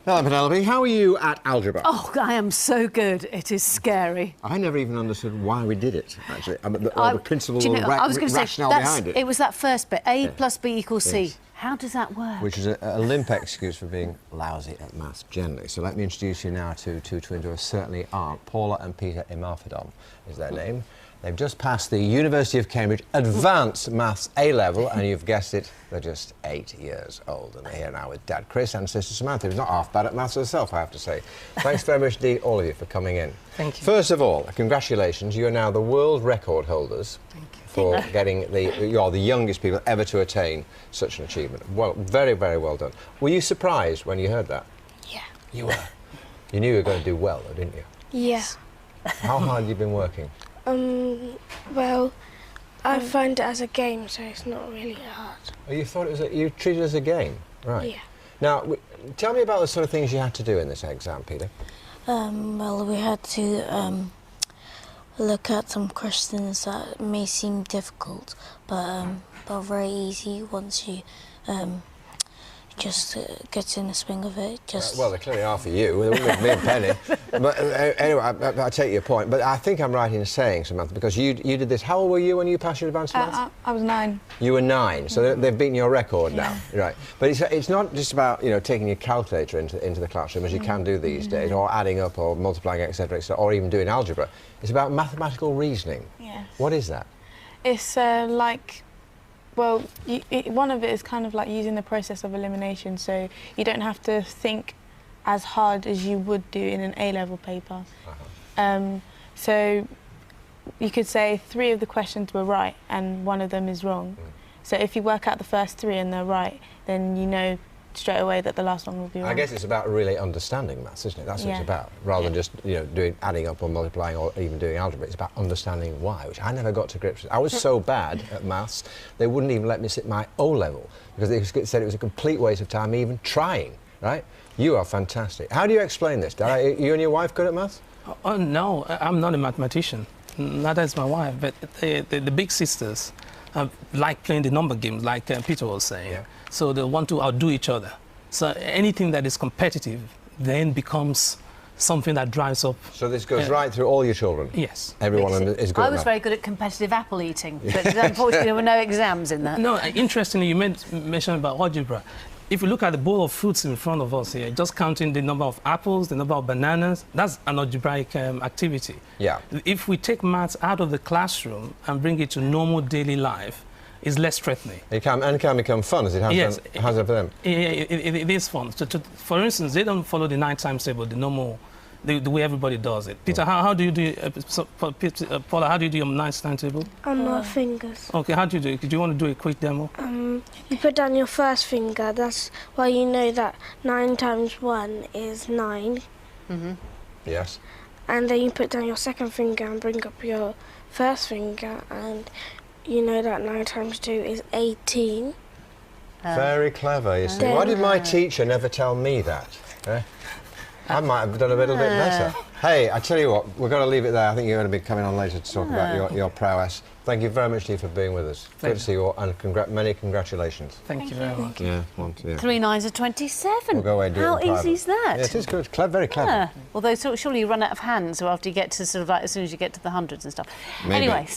Hello, Penelope. How are you at algebra? Oh, I am so good. It is scary. I never even understood why we did it, actually. I mean, the principle or I was going to rationale say, behind it. It was that first bit, A plus B equals C. Yes. How does that work? Which is a limp excuse for being lousy at maths generally. So let me introduce you now to two twins who certainly aren't. Paula and Peter Imafidon is their name. They've just passed the University of Cambridge Advanced Maths A-Level, and you've guessed it, they're just 8 years old. And they're here now with Dad Chris and Sister Samantha, who's not half bad at maths herself, I have to say. Thanks very much indeed, all of you, for coming in. Thank you. First of all, congratulations. You are now the world record holders for getting you're the youngest people ever to attain such an achievement. Well, very, very well done. Were you surprised when you heard that? Yeah. You were? You knew you were going to do well, though, didn't you? Yeah. How hard have you been working? Well, I find it as a game, so it's not really hard. Oh, you thought it was you treated it as a game, right? Yeah. Now, tell me about the sort of things you had to do in this exam, Peter. Well, we had to look at some questions that may seem difficult, but very easy once you just get in the swing of it. Well, they clearly are for you. They wouldn't me and Penny. But anyway, I take your point. But I think I'm right in saying, Samantha, because you did this. How old were you when you passed your advanced maths? I was 9. You were 9, so they've beaten your record now, right? But it's not just about taking your calculator into the classroom as you can do these days, or adding up, or multiplying, etc., or even doing algebra. It's about mathematical reasoning. Yes. What is that? It's well, one of it is kind of like using the process of elimination, so you don't have to think as hard as you would do in an A-level paper. So you could say 3 of the questions were right and 1 of them is wrong. So if you work out the first 3 and they're right, then you know straight away that the last one will be wrong. I guess it's about really understanding maths, isn't it? That's what it's about, rather than just doing adding up or multiplying or even doing algebra. It's about understanding why, which I never got to grips with. I was so bad at maths, they wouldn't even let me sit my O-level because they said it was a complete waste of time even trying, right? You are fantastic. How do you explain this? Are you and your wife good at maths? Oh, no, I'm not a mathematician. Neither is my wife, but the big sisters like playing the number games, like Peter was saying. Yeah. So they want to outdo each other. So anything that is competitive then becomes something that drives up. So this goes right through all your children? Yes. Everyone is good at I was very good at competitive apple eating, but unfortunately there were no exams in that. No, interestingly, you mentioned about algebra. If you look at the bowl of fruits in front of us here, just counting the number of apples, the number of bananas, that's an algebraic activity. Yeah. If we take maths out of the classroom and bring it to normal daily life, it's less threatening. It can become fun, as it has done for them. It is fun. For instance, they don't follow the 9 times table, the normal, the way everybody does it. Peter, how do you do Paula, how do you do your 9 times table? On my fingers. Okay, how do you do it? Do you want to do a quick demo? You put down your first finger, that's why you know that 9 times 1 is 9. Yes. And then you put down your second finger and bring up your first finger, and you know that 9 times 2 is 18. Very clever, you see. Why did my teacher never tell me that? I might have done a little bit better. Hey, I tell you what, we're going to leave it there. I think you're going to be coming on later to talk about your prowess. Thank you very much, Steve, for being with us. Good to see you all, and many congratulations. Thank you very much. Yeah, 3 9s are 27. We'll go away and do How it in private. easy is that? Yeah, it is good. Very clever. Yeah. Although surely you run out of hands, or after you get to as soon as you get to the hundreds and stuff. Maybe. Anyway.